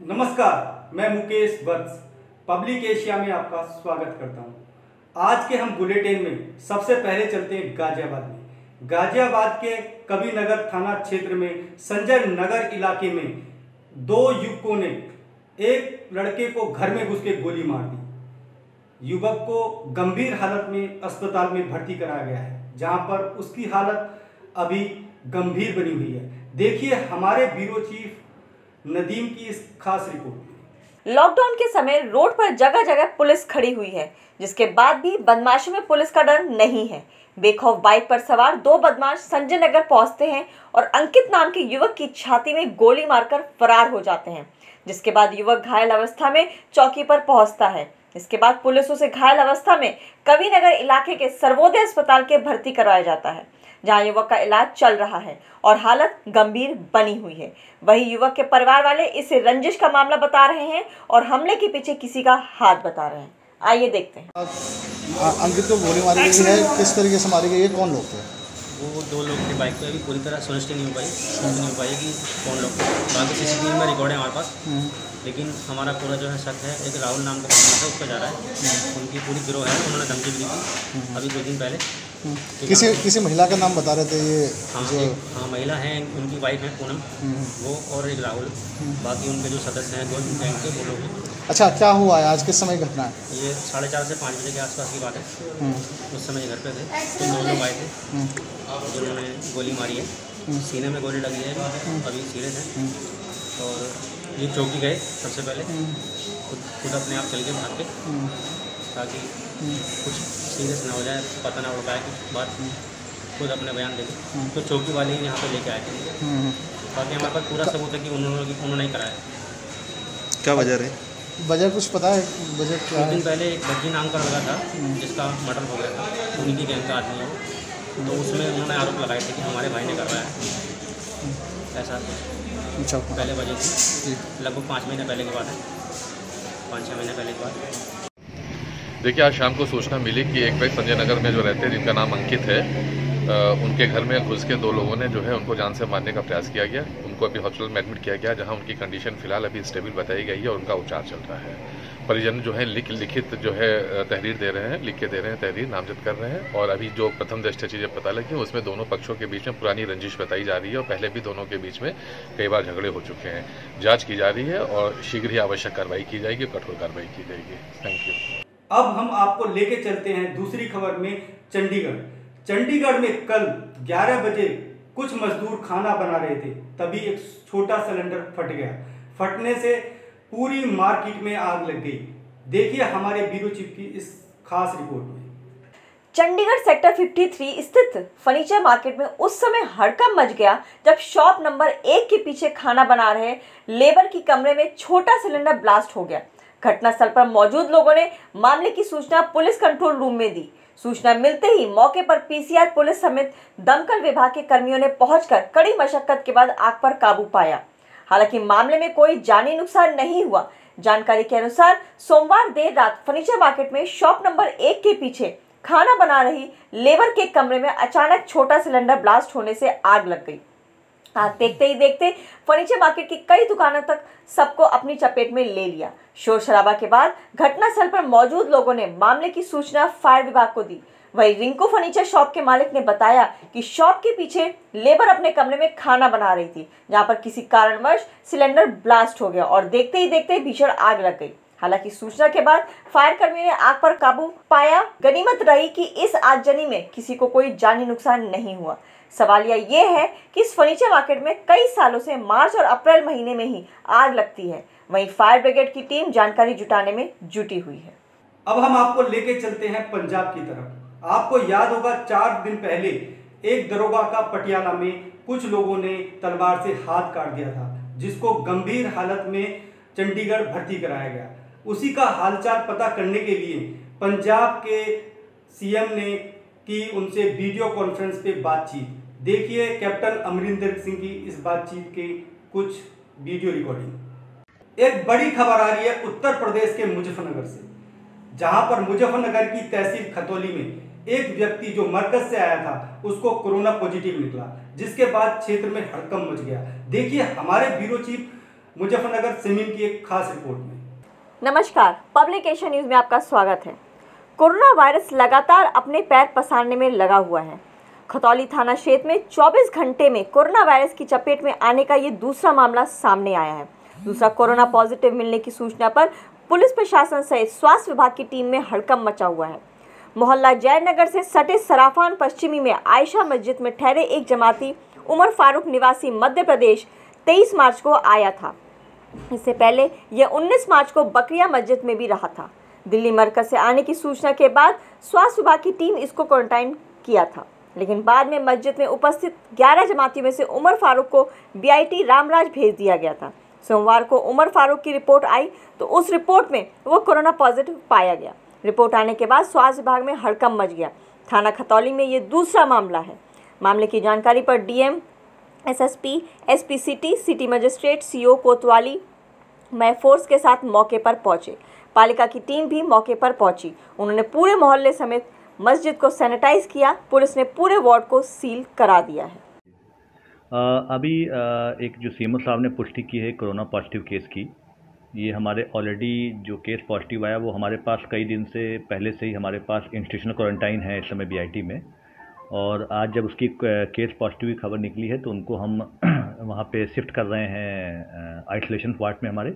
नमस्कार, मैं मुकेश वत्स public Asia में आपका स्वागत करता हूं। आज के हम बुलेटिन में सबसे पहले चलते हैं गाजियाबाद में। गाजियाबाद के कबीरनगर थाना क्षेत्र में संजय नगर इलाके में दो युवकों ने एक लड़के को घर में घुस के गोली मार दी। युवक को गंभीर हालत में अस्पताल में भर्ती कराया गया है, जहां पर उसकी हालत अभी गंभीर बनी हुई है। देखिए हमारे ब्यूरो चीफ नदीम की इस खास रिपोर्ट। लॉकडाउन के समय रोड पर जगह जगह पुलिस खड़ी हुई है, जिसके बाद भी बदमाशों में पुलिस का डर नहीं है। बेखौफ बाइक पर सवार दो बदमाश संजय नगर पहुंचते हैं और अंकित नाम के युवक की छाती में गोली मारकर फरार हो जाते हैं, जिसके बाद युवक घायल अवस्था में चौकी पर पहुंचता है। इसके बाद पुलिस उसे घायल अवस्था में कबीरनगर इलाके के सर्वोदय अस्पताल के भर्ती करवाया जाता है, जहां युवक का इलाज चल रहा है और हालत गंभीर बनी हुई है। वहीं युवक के परिवार वाले इसे रंजिश का मामला बता रहे हैं और हमले के पीछे किसी का हाथ बता रहे हैं। आइए देखते हैं। अंकित को गोली मारी गई है, किस तरीके से मारी गई है, कौन लोग थे? वो दो लोग थे बाइक पे। अभी पूरी तरह सुनिश्चित नहीं हो पाई कि कौन लोग थे। बाकी CCTV में रिकॉर्ड है हमारे पास, लेकिन हमारा पूरा जो है शक है एक राहुल नाम का बंदा है, उस पर जा रहा है। उनकी पूरी गिरोह है, उन्होंने धमकी दी थी अभी 2 दिन पहले। किसी महिला का नाम बता रहे थे ये? हाँ, महिला है, उनकी वाइफ है पूनम, वो और एक राहुल। बाकी उनके जो सदस्य हैं 2 गैंग के वो लोग। अच्छा, क्या हुआ है आज, किस समय घटना है? ये 4:30 से 5 बजे के आसपास की बात है। उस समय घर पे थे तो 2 लोग आए थे जिन्होंने गोली मारी है। सीने में गोली लगी है, अभी सीरियस है। और ये चौकी गए सबसे पहले, खुद अपने आप चल के भाग के, ताकि कुछ सीरियस ना हो जाए, पता ना उड़ पाए कुछ बात। खुद अपने बयान दे तो चौकी वाले ही यहाँ पे लेके आए थे। बाकी हमारे पास पूरा सबूत है कि उन्होंने ही कराया। क्या वजह रही? वजह कुछ पता है? वजह क्या है? 2 दिन पहले एक भज्जी नाम का लड़का था जिसका मर्डर हो गया था, उन्हीं की गैंग का आदमी है वो। तो उसमें उन्होंने आरोप लगाए थे कि हमारे भाई ने करवाया ऐसा। अच्छा, पहले वजह थी, लगभग 5 महीने पहले की बात है, 5-6 महीने पहले की बात। देखिए, आज शाम को सूचना मिली कि एक व्यक्ति संजय नगर में जो रहते हैं, जिनका नाम अंकित है, उनके घर में घुस के 2 लोगों ने जो है उनको जान से मारने का प्रयास किया गया। उनको अभी हॉस्पिटल में एडमिट किया गया, जहां उनकी कंडीशन फिलहाल अभी स्टेबल बताई गई है और उनका उपचार चल रहा है। परिजन जो है लिखित जो है तहरीर दे रहे हैं, लिख के दे रहे हैं, तहरीर नामजद कर रहे हैं। और अभी जो प्रथम दृष्टया चीज़ें पता लगी उसमें दोनों पक्षों के बीच में पुरानी रंजिश बताई जा रही है और पहले भी दोनों के बीच में कई बार झगड़े हो चुके हैं। जाँच की जा रही है और शीघ्र ही आवश्यक कार्रवाई की जाएगी, कठोर कार्रवाई की जाएगी। Thank you. अब हम आपको लेके चलते हैं दूसरी खबर में। चंडीगढ़ में कल 11 बजे कुछ मजदूर खाना बना रहे थे, तभी एक छोटा सिलेंडर फट गया। फटने से पूरी मार्केट में आग लग गई। देखिए हमारे ब्यूरो चीफ की इस खास रिपोर्ट में। चंडीगढ़ सेक्टर 53 स्थित फर्नीचर मार्केट में उस समय हड़कंप मच गया जब शॉप नंबर 1 के पीछे खाना बना रहे लेबर की कमरे में छोटा सिलेंडर ब्लास्ट हो गया। घटनास्थल पर मौजूद लोगों ने मामले की सूचना पुलिस कंट्रोल रूम में दी। सूचना मिलते ही मौके पर PCR पुलिस समेत दमकल विभाग के कर्मियों ने पहुंचकर कड़ी मशक्कत के बाद आग पर काबू पाया। हालांकि मामले में कोई जानी नुकसान नहीं हुआ। जानकारी के अनुसार सोमवार देर रात फर्नीचर मार्केट में शॉप नंबर 1 के पीछे खाना बना रही लेबर के कमरे में अचानक छोटा सिलेंडर ब्लास्ट होने से आग लग गई। आग देखते ही देखते फर्नीचर मार्केट की कई दुकानों तक सबको अपनी चपेट में ले लिया। शोर शराबा के बाद घटनास्थल पर मौजूद लोगों ने मामले की सूचना फायर विभाग को दी। वहीं रिंकू फर्नीचर शॉप के मालिक ने बताया कि शॉप के पीछे लेबर अपने कमरे में खाना बना रही थी, जहां पर किसी कारणवश सिलेंडर ब्लास्ट हो गया और देखते ही देखते भीषण आग लग गई। हालांकि सूचना के बाद फायर कर्मियों ने आग पर काबू पाया। गनीमत रही कि इस आगजनी में किसी को कोई जानी नुकसान नहीं हुआ। सवालिया ये है कि इस फर्नीचर मार्केट में कई सालों से मार्च और अप्रैल महीने में ही आग लगती है। वहीं फायर ब्रिगेड की टीम जानकारी जुटाने में जुटी हुई है। अब हम आपको लेके चलते हैं पंजाब की तरफ। आपको याद होगा 4 दिन पहले एक दरोगा का पटियाला में कुछ लोगों ने तलवार से हाथ काट दिया था, जिसको गंभीर हालत में चंडीगढ़ भर्ती कराया गया। उसी का हालचाल पता करने के लिए पंजाब के CM ने की उनसे वीडियो कॉन्फ्रेंस पे बातचीत। देखिए कैप्टन अमरिंदर सिंह की इस बातचीत के कुछ वीडियो रिकॉर्डिंग। एक बड़ी खबर आ रही है उत्तर प्रदेश के मुजफ्फरनगर से, जहां पर मुजफ्फरनगर की तहसील खतौली में एक व्यक्ति जो मरकज से आया था उसको कोरोना पॉजिटिव निकला, जिसके बाद क्षेत्र में हड़कंप मच गया। देखिए हमारे ब्यूरो चीफ मुजफ्फरनगर से मीम की एक खास रिपोर्ट में। नमस्कार, पब्लिक एशिया न्यूज में आपका स्वागत है। कोरोना वायरस लगातार अपने पैर पसारने में लगा हुआ है। खतौली थाना क्षेत्र में 24 घंटे में कोरोना वायरस की चपेट में आने का ये दूसरा मामला सामने आया है। दूसरा कोरोना पॉजिटिव मिलने की सूचना पर पुलिस प्रशासन सहित स्वास्थ्य विभाग की टीम में हड़कंप मचा हुआ है। मोहल्ला जयनगर से सटे सराफान पश्चिमी में आयशा मस्जिद में ठहरे एक जमाती उमर फारूक निवासी मध्य प्रदेश 23 मार्च को आया था। इससे पहले यह 19 मार्च को बकरिया मस्जिद में भी रहा था। दिल्ली मरकज से आने की सूचना के बाद स्वास्थ्य विभाग की टीम इसको क्वारंटाइन किया था, लेकिन बाद में मस्जिद में उपस्थित 11 जमातियों में से उमर फारूक को बीआईटी रामराज भेज दिया गया था। सोमवार को उमर फारूक की रिपोर्ट आई तो उस रिपोर्ट में वो कोरोना पॉजिटिव पाया गया। रिपोर्ट आने के बाद स्वास्थ्य विभाग में हड़कंप मच गया। थाना खतौली में ये दूसरा मामला है। मामले की जानकारी पर DM, SSP, SP city magistrate, CO कोतवाली मैं फोर्स के साथ मौके पर पहुंचे। पालिका की टीम भी मौके पर पहुंची। उन्होंने पूरे मोहल्ले समेत मस्जिद को सैनिटाइज किया। पुलिस ने पूरे वार्ड को सील करा दिया है। अभी एक जो सीएमओ साहब ने पुष्टि की है कोरोना पॉजिटिव केस की, ये हमारे ऑलरेडी जो केस पॉजिटिव आया वो हमारे पास कई दिन से पहले से ही हमारे पास इंस्टीट्यूशनल क्वारंटाइन है इस समय बीआईटी में। और आज जब उसकी केस पॉजिटिव की खबर निकली है तो उनको हम वहाँ पे शिफ्ट कर रहे हैं आइसोलेशन वार्ड में हमारे।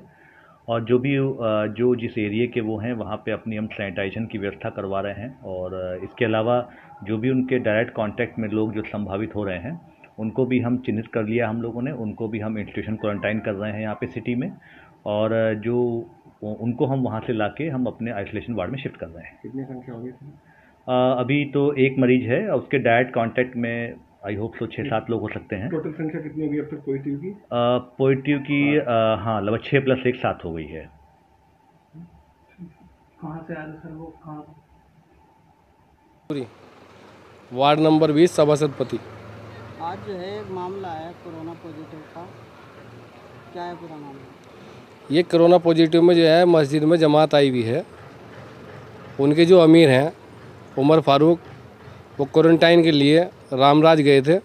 और जो भी जो जिस एरिया के वो हैं वहाँ पे अपनी हम सैनिटाइजेशन की व्यवस्था करवा रहे हैं। और इसके अलावा जो भी उनके डायरेक्ट कांटेक्ट में लोग जो संभावित हो रहे हैं उनको भी हम चिन्हित कर लिया हम लोगों ने, उनको भी हम इंस्टीट्यूशन क्वारंटाइन कर रहे हैं यहाँ पे सिटी में। और जो उनको हम वहाँ से लाके हम अपने आइसोलेशन वार्ड में शिफ्ट कर रहे हैं। कितनी संख्या होगी? अभी तो एक मरीज है और उसके डायरेक्ट कांटेक्ट में आई होप सो 6-7 लोग हो सकते हैं। टोटल संख्या कितनी होगी अब तक पॉजिटिव की? पॉजिटिव की हाँ लगभग 6 + 1 7 हो गई है। कहाँ से आए सर वो? कहाँ? Ward number 20 सभासदपति। आज जो है मामला है कोरोना पॉजिटिव का, क्या है पूरा मामला? ये कोरोना पॉजिटिव में जो है मस्जिद में जमात आई हुई है। उनके जो अमीर हैं उमर फारूक, वो क्वारंटाइन के लिए रामराज गए थे।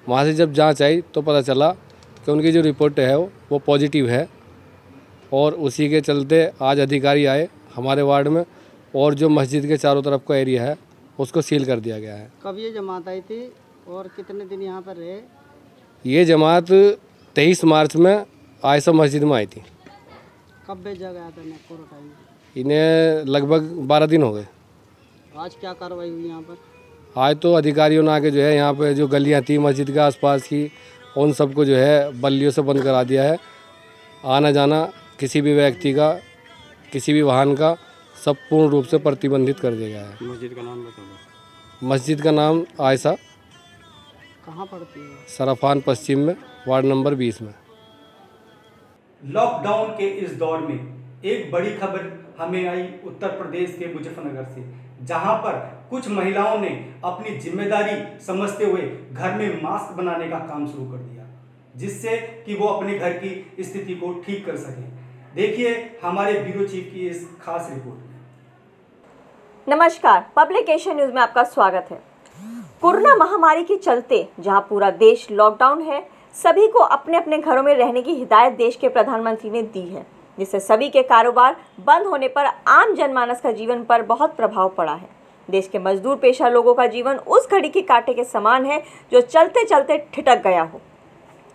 वहाँ से जब जांच आई तो पता चला कि उनकी जो रिपोर्ट है वो पॉजिटिव है। और उसी के चलते आज अधिकारी आए हमारे वार्ड में और जो मस्जिद के चारों तरफ का एरिया है उसको सील कर दिया गया है। कब ये जमात आई थी और कितने दिन यहाँ पर रहे? ये जमात 23 मार्च में आयशा मस्जिद में आई थी। कब भेजा गया था इन्हें क्वारंटाइन? इन्हें लगभग 12 दिन हो गए। आज क्या कार्रवाई हुई यहाँ पर? आज तो अधिकारियों ने आके जो है यहाँ पे जो गलियाँ थी मस्जिद के आसपास की उन सबको जो है बल्लियों से बंद करा दिया है। आना जाना किसी भी व्यक्ति का, किसी भी वाहन का सब पूर्ण रूप से प्रतिबंधित कर दिया गया है। मस्जिद का नाम बताओ। मस्जिद का नाम आयशा, कहाँ पड़ती है? सराफान पश्चिम में, वार्ड नंबर 20 में। लॉकडाउन के इस दौर में एक बड़ी खबर हमें आई उत्तर प्रदेश के मुजफ्फरनगर से, जहां पर कुछ महिलाओं ने अपनी जिम्मेदारी समझते हुए घर में मास्क बनाने का काम शुरू कर दिया, जिससे कि वो अपने घर की स्थिति को ठीक कर सकें। देखिए हमारे ब्यूरो चीफ की इस खास रिपोर्ट में। नमस्कार, पब्लिक एशिया न्यूज में आपका स्वागत है। कोरोना महामारी के चलते जहां पूरा देश लॉकडाउन है, सभी को अपने अपने घरों में रहने की हिदायत देश के प्रधानमंत्री ने दी है, जिससे सभी के कारोबार बंद होने पर आम जनमानस का जीवन पर बहुत प्रभाव पड़ा है। देश के मजदूर पेशा लोगों का जीवन उस घड़ी के कांटे के समान है जो चलते चलते ठिठक गया हो।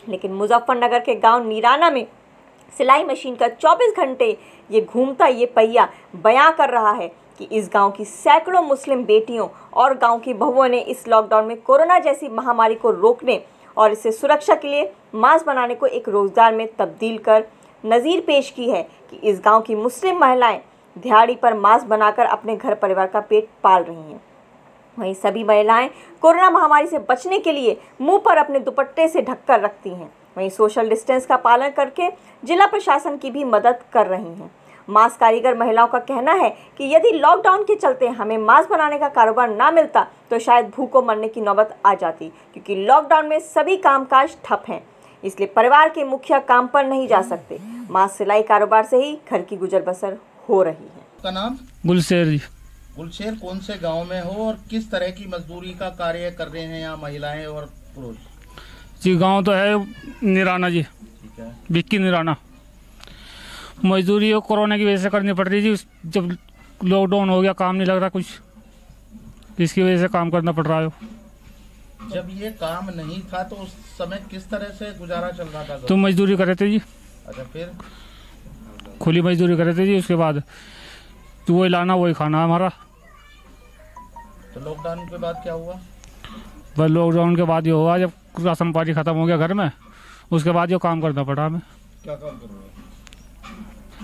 लेकिन मुजफ्फरनगर के गांव नीराना में सिलाई मशीन का 24 घंटे ये घूमता ये पहिया बयां कर रहा है कि इस गांव की सैकड़ों मुस्लिम बेटियों और गांव की बहुओं ने इस लॉकडाउन में कोरोना जैसी महामारी को रोकने और इससे सुरक्षा के लिए मास्क बनाने को एक रोजगार में तब्दील कर नज़ीर पेश की है कि इस गांव की मुस्लिम महिलाएं दिहाड़ी पर मास्क बनाकर अपने घर परिवार का पेट पाल रही हैं। वहीं सभी महिलाएं कोरोना महामारी से बचने के लिए मुंह पर अपने दुपट्टे से ढककर रखती हैं। वहीं सोशल डिस्टेंस का पालन करके जिला प्रशासन की भी मदद कर रही हैं। मास्क कारीगर महिलाओं का कहना है कि यदि लॉकडाउन के चलते हमें मास्क बनाने का कारोबार ना मिलता तो शायद भूखों मरने की नौबत आ जाती, क्योंकि लॉकडाउन में सभी कामकाज ठप हैं, इसलिए परिवार के मुखिया काम पर नहीं जा सकते। मास्क सिलाई कारोबार से ही घर की गुजर बसर हो रही है। का नाम? गुलशेर जी। गुलशेर, कौन से गांव में हो और किस तरह की मजदूरी का कार्य कर रहे हैं यहाँ महिलाएं और पुरुष? जी गांव तो है निराना जी। ठीक है। बिक्की निराना। मजदूरी कोरोना की वजह से करनी पड़ रही थी। जब लॉकडाउन हो गया, काम नहीं लग रहा कुछ, इसकी वजह से काम करना पड़ रहा है। जब ये काम नहीं था तो उस समय किस तरह से गुजारा चल रहा था? तो मजदूरी कर रहे थे जी। अच्छा, फिर खुली मजदूरी कर रहे थे जी। उसके बाद तो वही लाना वही खाना हमारा। तो लॉकडाउन के बाद क्या हुआ? बस लॉकडाउन के बाद ये हुआ, जब राशन पानी खत्म हो गया घर में, उसके बाद ये काम करना पड़ा हमें। क्या काम कर रहे हो?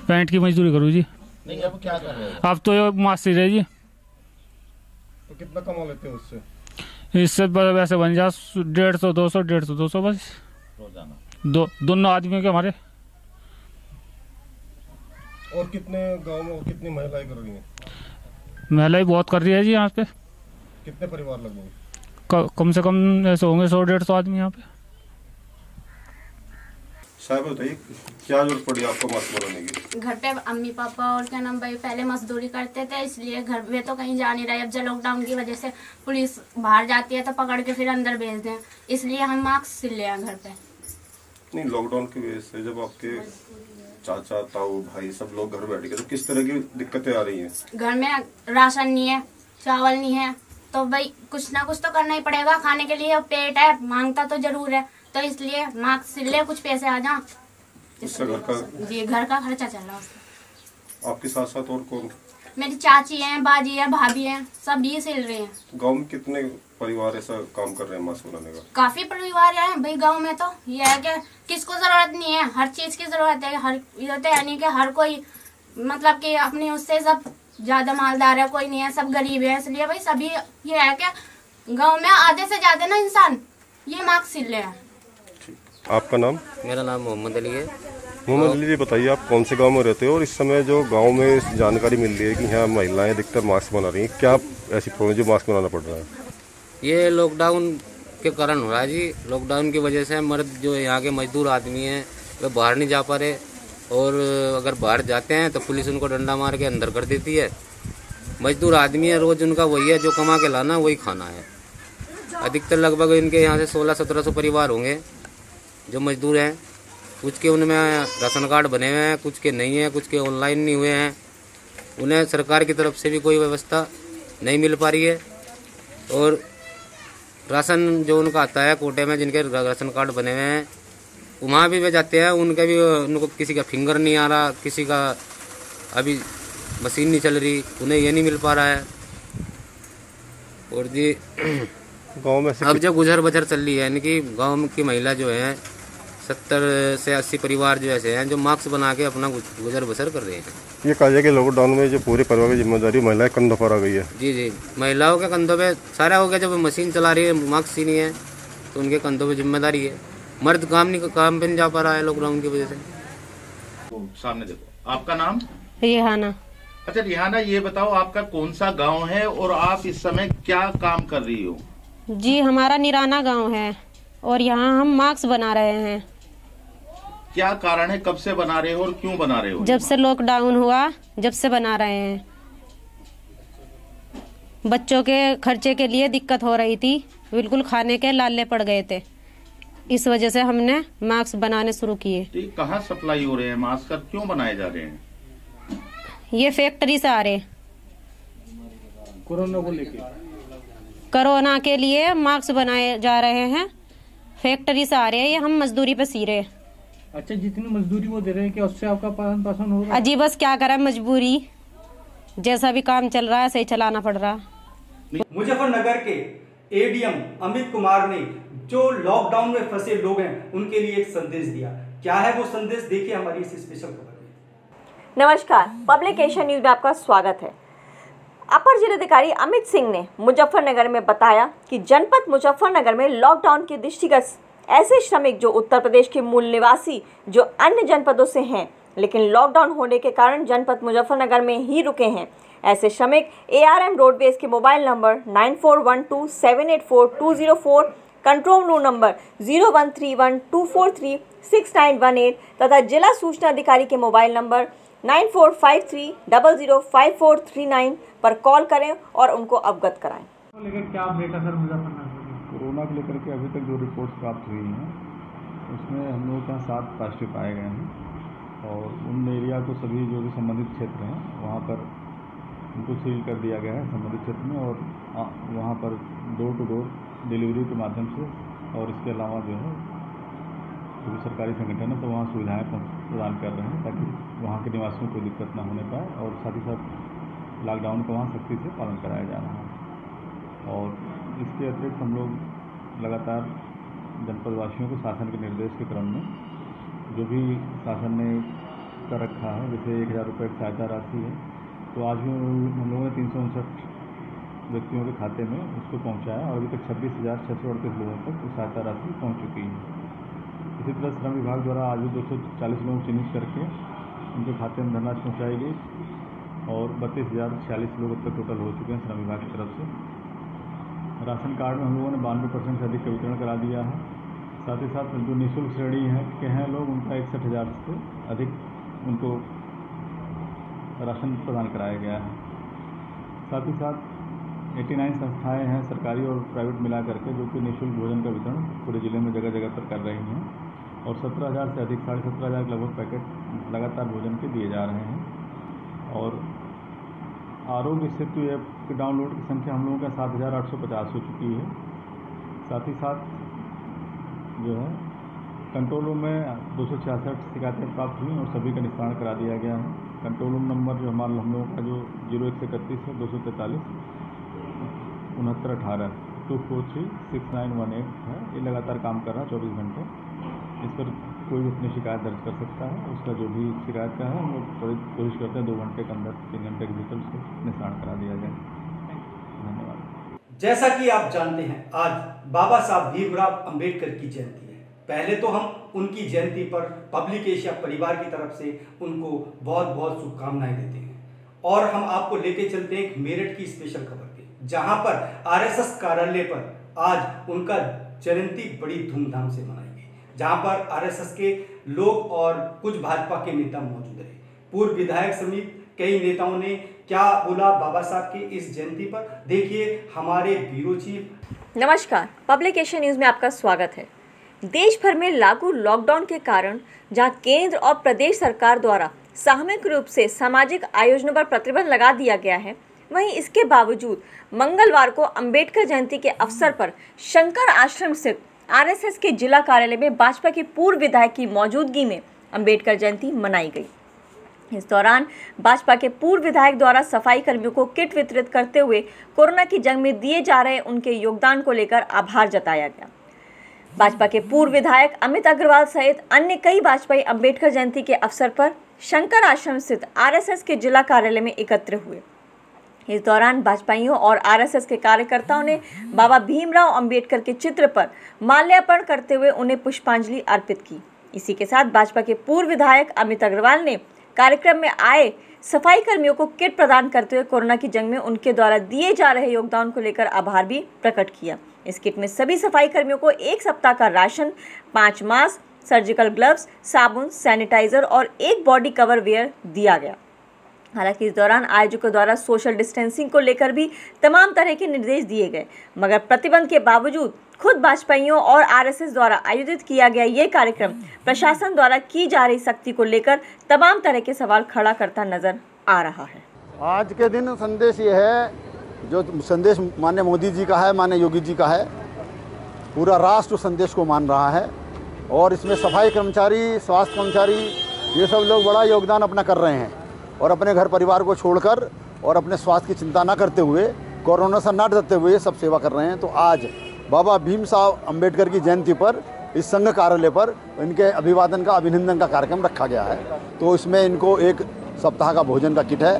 पेंट की मजदूरी करूँ जी। नहीं, अब क्या कर रहे हो? अब तो ये मास्टर है जी। तो कितना कमा लेते हो उससे? इससे वैसे बन जा 150 200 बस रोजाना दोनों आदमियों के हमारे। और कितने गांव में कितनी महिलाएं कर रही हैं? महिलाएं बहुत कर रही है जी यहाँ पे। कितने परिवार लगभग? कम से कम ऐसे होंगे 100-150 आदमी यहाँ पे। साहब बताइए, क्या जरूरत पड़ी आपको मास्क बनाने की? घर पे अम्मी पापा और क्या नाम भाई पहले मजदूरी करते थे, इसलिए घर में तो कहीं जा नहीं रहे। अब जब लॉकडाउन की वजह से पुलिस बाहर जाती है तो पकड़ के फिर अंदर भेज दें, इसलिए हम मास्क सिल ले हैं घर पे। नहीं, लॉकडाउन की वजह से जब आपके चाचा ताऊ भाई सब लोग घर बैठ गए तो किस तरह की दिक्कतें आ रही हैं? घर में राशन नहीं है, चावल नहीं है, तो भाई कुछ ना कुछ तो करना ही पड़ेगा खाने के लिए। पेट है, मांगता तो जरूर है, तो इसलिए मास्क सिल ले, कुछ पैसे आ जा। उससे घर का जी घर का खर्चा चल रहा है। आपके साथ साथ और कौन? मेरी चाची हैं, बाजी हैं, भाभी हैं, सब ये सिल रहे हैं। गांव में कितने परिवार ऐसा काम कर रहे हैं मास्क बनाने का? काफी परिवार हैं भाई गांव में। तो ये है कि किसको जरूरत नहीं है, हर चीज की जरूरत है। हर ये तो है नहीं कि हर कोई मतलब कि अपने उससे सब ज्यादा मालदार है, कोई नहीं है, सब गरीब है। इसलिए भाई सभी ये है कि गांव में आधे से ज्यादा ना इंसान ये मास्क सिल रहे हैं। आपका नाम? मेरा नाम मोहम्मद अली है। मोहम्मद अली जी, बताइए आप कौन से गांव में रहते हो और इस समय जो गांव में जानकारी मिल रही है कि यहाँ महिलाएं अधिकतर मास्क बना रही हैं, क्या ऐसी प्रॉब्लम जो मास्क बनाना पड़ रहा है? ये लॉकडाउन के कारण हो रहा है जी। लॉकडाउन की वजह से मर्द जो यहाँ के मजदूर आदमी हैं वे बाहर नहीं जा पा रहे, और अगर बाहर जाते हैं तो पुलिस उनको डंडा मार के अंदर कर देती है। मजदूर आदमी है, रोज उनका वही है, जो कमा के लाना वही खाना है। अधिकतर लगभग इनके यहाँ से 1600-1700 परिवार होंगे जो मजदूर हैं। कुछ के उनमें राशन कार्ड बने हुए हैं, कुछ के नहीं हैं, कुछ के ऑनलाइन नहीं हुए हैं। उन्हें सरकार की तरफ से भी कोई व्यवस्था नहीं मिल पा रही है, और राशन जो उनका आता है कोटे में, जिनके राशन कार्ड बने हुए हैं, वहाँ भी वे जाते हैं, उनके भी उनको किसी का फिंगर नहीं आ रहा, किसी का अभी मशीन नहीं चल रही, उन्हें ये नहीं मिल पा रहा है। और जी गांव में अब जो गुजर बजर चल रही है, यानी कि गाँव की महिला जो है 70 से 80 परिवार जो ऐसे हैं जो मास्क बना के अपना गुजर बसर कर रहे हैं। ये कहा जाए कि लॉकडाउन में जो पूरे परिवार की जिम्मेदारी महिलाएं कंधों पर आ गई है। जी जी, महिलाओं के कंधों पे सारा हो गया। जब मशीन चला रही है, मास्क ही नहीं है, तो उनके कंधों पे जिम्मेदारी है। मर्द काम पे नहीं जा पा रहा है लॉकडाउन की वजह से। सामने देखो, आपका नाम? रिहाना। अच्छा रिहाना, ये बताओ आपका कौन सा गांव है और आप इस समय क्या काम कर रही हो? जी हमारा निराना गांव है और यहाँ हम मास्क बना रहे हैं। क्या कारण है, कब से बना रहे हो और क्यों बना रहे हो? जब से लॉकडाउन हुआ, जब से बना रहे हैं। बच्चों के खर्चे के लिए दिक्कत हो रही थी, बिल्कुल खाने के लाले पड़ गए थे, इस वजह से हमने मास्क बनाने शुरू किए। तो कहाँ सप्लाई हो रहे हैं मास्क, क्यों बनाए जा रहे हैं? ये फैक्ट्री से आ रहे। कोरोना को लेकर? कोरोना के लिए मास्क बनाए जा रहे हैं, फैक्ट्री से आ रहे हैं, ये हम मजदूरी पे सी रहे। अच्छा, जितनी मजदूरी वो दे रहे हैं, क्या उससे आपका पालन पोषण हो रहा है? अजी बस क्या करें, मजबूरी, जैसा भी काम चल रहा है सही चलाना पड़ रहा। मुजफ्फरनगर के एडीएम अमित कुमार ने जो लॉकडाउन में फंसे लोग हैं उनके लिए एक संदेश दिया। क्या है वो संदेश, देखिए हमारी इस स्पेशल खबर में। नमस्कार, पब्लिक एशिया न्यूज में आपका स्वागत है। अपर जिलाधिकारी अमित सिंह ने मुजफ्फरनगर में बताया कि जनपद मुजफ्फरनगर में लॉकडाउन के दृष्टिगत ऐसे श्रमिक जो उत्तर प्रदेश के मूल निवासी जो अन्य जनपदों से हैं लेकिन लॉकडाउन होने के कारण जनपद मुजफ्फरनगर में ही रुके हैं, ऐसे श्रमिक ARM रोडवेज के mobile number 9412784204, control room number 01312436 तथा जिला सूचना अधिकारी के मोबाइल नंबर 9453005439 पर कॉल करें और उनको अवगत कराएं। क्या अपडेट है सर मुजफ्फरनगर? कोरोना को लेकर के अभी तक जो रिपोर्ट्स प्राप्त हुई हैं उसमें हम लोग का 7 पॉजिटिव पाए गए हैं और उन एरिया को सभी जो भी संबंधित क्षेत्र हैं वहाँ पर उनको सील कर दिया गया है संबंधित क्षेत्र में, और वहाँ पर डोर टू डोर डिलीवरी के माध्यम से, और इसके अलावा जो है जो भी सरकारी संगठन है तो वहाँ सुविधाएँ प्रदान कर रहे हैं ताकि वहाँ के निवासियों को दिक्कत ना होने पाए, और साथ ही साथ लॉकडाउन का वहाँ सख्ती से पालन कराया जा रहा है। और इसके अतिरिक्त हम लोग लगातार जनपदवासियों को शासन के निर्देश के क्रम में जो भी शासन ने कर रखा है, जैसे 1000 रुपये की सहायता राशि है, तो आज भी हम लोगों ने 359 व्यक्तियों के खाते में उसको पहुंचाया, और अभी तक 26,638 लोगों तक उस सहायता राशि पहुंच चुकी है। इसी तरह श्रम विभाग द्वारा आज भी 240 लोगों को चिन्हित करके उनके खाते में धनराशि पहुँचाई गई, और 32,046 लोग अब तक टोटल हो चुके हैं श्रम विभाग की तरफ से। राशन कार्ड में हम लोगों ने 92% से अधिक का वितरण करा दिया है। साथ ही साथ जो निःशुल्क श्रेणी के हैं लोग, उनका 61,000 से अधिक उनको राशन प्रदान कराया गया है। साथ ही साथ 89 संस्थाएं हैं सरकारी और प्राइवेट मिला करके जो कि निःशुल्क भोजन का वितरण पूरे ज़िले में जगह जगह पर कर रही हैं, और 17,000 से अधिक 17,500 के लगभग पैकेट लगातार भोजन के दिए जा रहे हैं। और आरोग्य सेतु ऐप के डाउनलोड की संख्या हम लोगों का 7,850 हो चुकी है। साथ ही साथ जो है कंट्रोल रूम में 266 शिकायतें प्राप्त हुई और सभी का निस्तारण करा दिया गया है। कंट्रोल रूम नंबर जो हम लोगों का जो 0131 है 243 6918 2436918 है, ये लगातार काम कर रहा है 24 घंटे। इस पर कोई भी अपनी शिकायत दर्ज कर सकता है। उसका जो भी शिकायत का है हम लोग कोशिश करते हैं 2 घंटे के अंदर 3 घंटे के भीतर उसको निस्तारण करा दिया जाए। धन्यवाद। जैसा कि आप जानते हैं, आज बाबा साहब भीमराव अंबेडकर की जयंती है। पहले तो हम उनकी जयंती पर पब्लिक एशिया परिवार की तरफ से उनको बहुत बहुत शुभकामनाएं देते हैं, और हम आपको लेके चलते हैं एक मेरठ की स्पेशल खबर पे, जहां पर आरएसएस कार्यालय पर आज उनका जयंती बड़ी धूमधाम से मनाई गई, जहां पर आरएसएस के लोग और कुछ भाजपा के नेता मौजूद रहे। पूर्व विधायक समेत कई नेताओं ने क्या बोला बाबा साहब की इस जयंती पर, देखिए हमारे ब्यूरो चीफ। नमस्कार, पब्लिक एशिया न्यूज में आपका स्वागत है। देश भर में लागू लॉकडाउन के कारण जहां केंद्र और प्रदेश सरकार द्वारा सामूहिक रूप से सामाजिक आयोजनों पर प्रतिबंध लगा दिया गया है, वहीं इसके बावजूद मंगलवार को अंबेडकर जयंती के अवसर पर शंकर आश्रम स्थित आरएसएस के जिला कार्यालय में भाजपा के पूर्व विधायक की मौजूदगी में अंबेडकर जयंती मनाई गई। इस दौरान भाजपा के पूर्व विधायक द्वारा सफाई कर्मियों को किट वितरित करते हुए कोरोना की जंग में दिए जा रहे उनके योगदान को लेकर आभार जताया गया। भाजपा के पूर्व विधायक अमित अग्रवाल सहित अन्य कई भाजपाई अंबेडकर जयंती के अवसर पर शंकर आश्रम स्थित आरएसएस के जिला कार्यालय में एकत्र हुए। इस दौरान भाजपाइयों और आरएसएस के कार्यकर्ताओं ने बाबा भीमराव अंबेडकर के चित्र पर माल्यार्पण करते हुए उन्हें पुष्पांजलि अर्पित की। इसी के साथ भाजपा के पूर्व विधायक अमित अग्रवाल ने कार्यक्रम में आए सफाई कर्मियों को किट प्रदान करते हुए कोरोना की जंग में उनके द्वारा दिए जा रहे योगदान को लेकर आभार भी प्रकट किया। इस किट में सभी सफाई कर्मियों को 1 सप्ताह का राशन, 5 मास्क, सर्जिकल ग्लव्स, साबुन, सैनिटाइजर और 1 बॉडी कवर वेयर दिया गया। हालांकि इस दौरान आयोजकों द्वारा सोशल डिस्टेंसिंग को लेकर भी तमाम तरह के निर्देश दिए गए, मगर प्रतिबंध के बावजूद खुद भाजपाइयों और आरएसएस द्वारा आयोजित किया गया ये कार्यक्रम प्रशासन द्वारा की जा रही सख्ती को लेकर तमाम तरह के सवाल खड़ा करता नजर आ रहा है। आज के दिन संदेश ये है, जो संदेश माननीय मोदी जी का है, माननीय योगी जी का है, पूरा राष्ट्र संदेश को मान रहा है, और इसमें सफाई कर्मचारी, स्वास्थ्य कर्मचारी, ये सब लोग बड़ा योगदान अपना कर रहे हैं, और अपने घर परिवार को छोड़कर और अपने स्वास्थ्य की चिंता ना करते हुए, कोरोना से ना डरते हुए सब सेवा कर रहे हैं। तो आज बाबा भीम साहब अम्बेडकर की जयंती पर इस संघ कार्यालय पर इनके अभिवादन का, अभिनंदन का कार्यक्रम रखा गया है। तो इसमें इनको 1 सप्ताह का भोजन का किट है,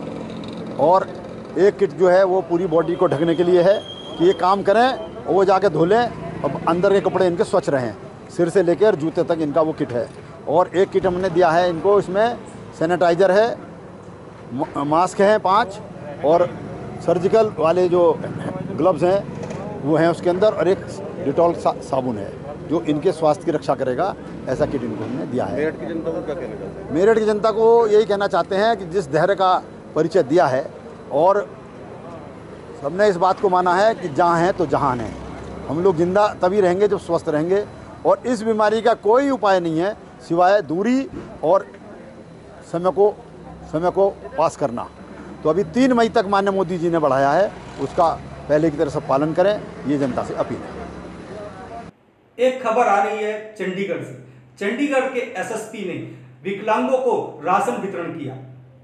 और 1 किट जो है वो पूरी बॉडी को ढकने के लिए है कि ये काम करें और वो जाके धो लें, अब अंदर के कपड़े इनके स्वच्छ रहें, सिर से लेकर जूते तक इनका वो किट है। और 1 किट हमने दिया है इनको, इसमें सैनिटाइज़र है, मास्क हैं 5, और सर्जिकल वाले जो ग्लव्स हैं वो हैं उसके अंदर, और 1 डिटॉल साबुन है जो इनके स्वास्थ्य की रक्षा करेगा। ऐसा किट इनको हमने दिया है। मेरठ की जनता को क्या कहना चाहते हैं? मेरठ की जनता को यही कहना चाहते हैं कि जिस धैर्य का परिचय दिया है, और सबने इस बात को माना है कि जहाँ हैं तो जहान है। हम लोग जिंदा तभी रहेंगे जब स्वस्थ रहेंगे, और इस बीमारी का कोई उपाय नहीं है सिवाय दूरी और समय को पास करना। तो अभी 3 मई तक माननीय मोदी जी ने बढ़ाया है, उसका पहले की तरह सब पालन करें, ये जनता से अपील है। एक खबर आ रही है चंडीगढ़ से। चंडीगढ़ के एसएसपी ने विकलांगों को राशन वितरण किया,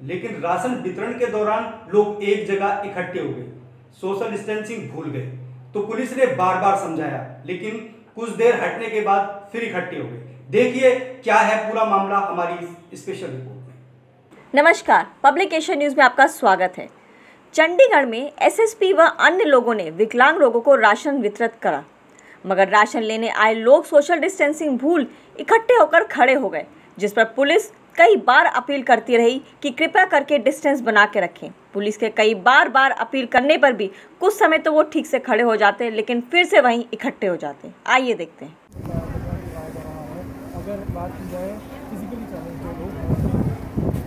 लेकिन राशन वितरण के दौरान लोग एक जगह इकट्ठे हो गए, सोशल डिस्टेंसिंग भूल गए। तो पुलिस ने बार बार समझाया, लेकिन कुछ देर हटने के बाद फिर इकट्ठे हो गए। देखिए क्या है पूरा मामला हमारी स्पेशल रिपोर्ट में। नमस्कार, पब्लिक एशिया न्यूज में आपका स्वागत है। चंडीगढ़ में एसएसपी व अन्य लोगों ने विकलांग लोगों को राशन वितरित करा, मगर राशन लेने आए लोग सोशल डिस्टेंसिंग भूल इकट्ठे होकर खड़े हो गए, जिस पर पुलिस कई बार अपील करती रही कि कृपया करके डिस्टेंस बना के रखें। पुलिस के कई बार अपील करने पर भी कुछ समय तो वो ठीक से खड़े हो जाते, लेकिन फिर से वहीं इकट्ठे हो जाते। आइए देखते हैं। अगर बात की जाए फिजिकली चैलेंज जो लोग हैं,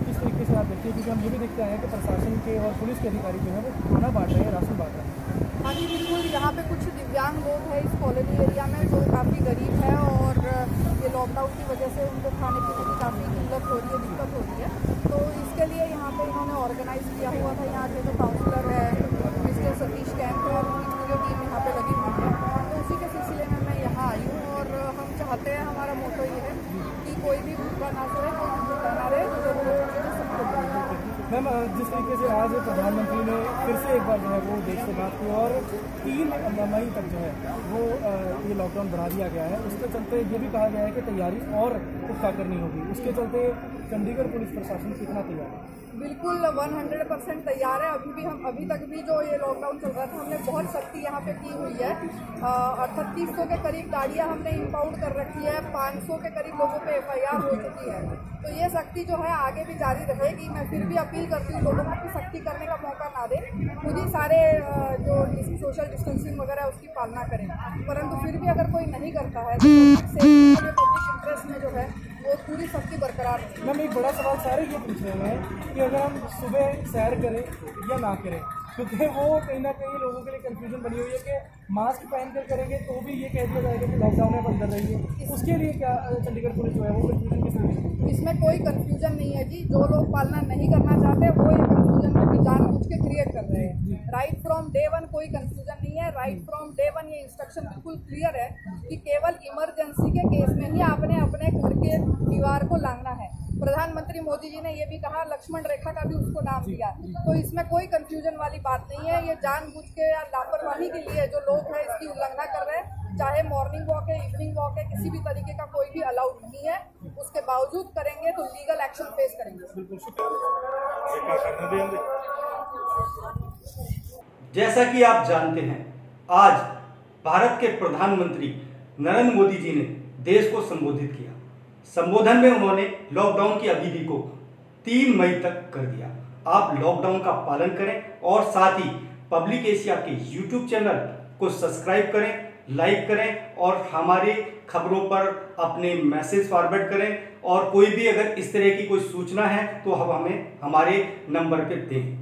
किस तरीके से आप देखते हैं, क्योंकि हम ये भी देखते हैं कि प्रशासन के और पुलिस के अधिकारी जो है वो खाना बांट रहे हैं, राशन बांट रहे हैं। हाँ जी बिल्कुल, यहाँ पे कुछ दिव्यांग लोग हैं इस कॉलोनी एरिया में जो काफ़ी गरीब है और ये लॉकडाउन की वजह से उनको खाने पीने की काफ़ी किल्लत हो रही है, दिक्कत हो रही है। तो इसके लिए यहाँ पे इन्होंने ऑर्गेनाइज किया हुआ था। यहाँ के जो काउंसलर है मिस्टर सतीश कैंप है और उनकी पूरी टीम यहाँ पे लगी हुई है। तो उसी के सिलसिले में मैं यहाँ आई हूँ और हम चाहते हैं, हमारा मोटो ये है कि कोई भी भूखा ना सोए, कोई भी भूखा ना रहे, जो ज़रूरत है सबको। मैम, जिस तरीके से आज प्रधानमंत्री ने फिर से एक बार जो है वो देश से बात की और 3 मई तक जो है वो ये लॉकडाउन बढ़ा दिया गया है, उसके चलते ये भी कहा गया है कि तैयारी और पुख्ता करनी होगी। उसके चलते चंडीगढ़ पुलिस प्रशासन कितना तैयार है? बिल्कुल 100% तैयार है। अभी तक भी जो ये लॉकडाउन चल रहा था, हमने बहुत सख्ती यहाँ पे की हुई है। 3800 के करीब गाड़ियाँ हमने इंपाउंड कर रखी है, 500 के करीब लोगों पे FIR हो चुकी है। तो ये सख्ती जो है आगे भी जारी रहेगी। मैं फिर भी अपील करती हूँ लोगों को कि सख्ती करने का मौका ना दें, खुद ही सारे जो सोशल डिस्टेंसिंग वगैरह उसकी पालना करें। परंतु फिर भी अगर कोई नहीं करता है तो पब्लिक इंटरेस्ट में जो है वो पूरी सख्ती बरकरार है। मैम, एक बड़ा सवाल सारे ये पूछ रहे हैं कि अगर हम सुबह सैर करें या ना करें, क्योंकि वो कहीं ना कहीं लोगों के लिए कंफ्यूजन बनी हुई है कि मास्क पहनकर करेंगे तो भी ये कह दिया जाएगा कि लॉकडाउन में अंदर रहिए। उसके लिए क्या चंडीगढ़ पुलिस जो है वो कंफ्यूजन किस लिए? इसमें कोई कंफ्यूजन नहीं है जी। जो लोग पालना नहीं करना चाहते वो ये कंफ्यूजन को जानबूझ के क्रिएट कर रहे हैं। राइट फ्रॉम डे 1 कोई कंफ्यूजन नहीं है। राइट फ्रॉम डे 1 ये इंस्ट्रक्शन बिल्कुल क्लियर है कि केवल इमरजेंसी के केस में ही आपने अपने घर के दीवार को लांघना है। प्रधानमंत्री मोदी जी ने ये भी कहा, लक्ष्मण रेखा का भी उसको नाम दिया। तो इसमें कोई कंफ्यूजन वाली बात नहीं है। ये जानबूझ के या लापरवाही के लिए जो लोग हैं इसकी उल्लंघना कर रहे हैं। चाहे मॉर्निंग वॉक है, इवनिंग वॉक है, किसी भी तरीके का कोई भी अलाउड नहीं है। उसके बावजूद करेंगे तो लीगल एक्शन फेस करेंगे। जैसा कि आप जानते हैं, आज भारत के प्रधानमंत्री नरेंद्र मोदी जी ने देश को संबोधित किया। संबोधन में उन्होंने लॉकडाउन की अवधि को 3 मई तक कर दिया। आप लॉकडाउन का पालन करें और साथ ही पब्लिक एशिया के YouTube चैनल को सब्सक्राइब करें, लाइक करें और हमारे खबरों पर अपने मैसेज फॉरवर्ड करें। और कोई भी अगर इस तरह की कोई सूचना है तो हम हमें हमारे नंबर पे दें।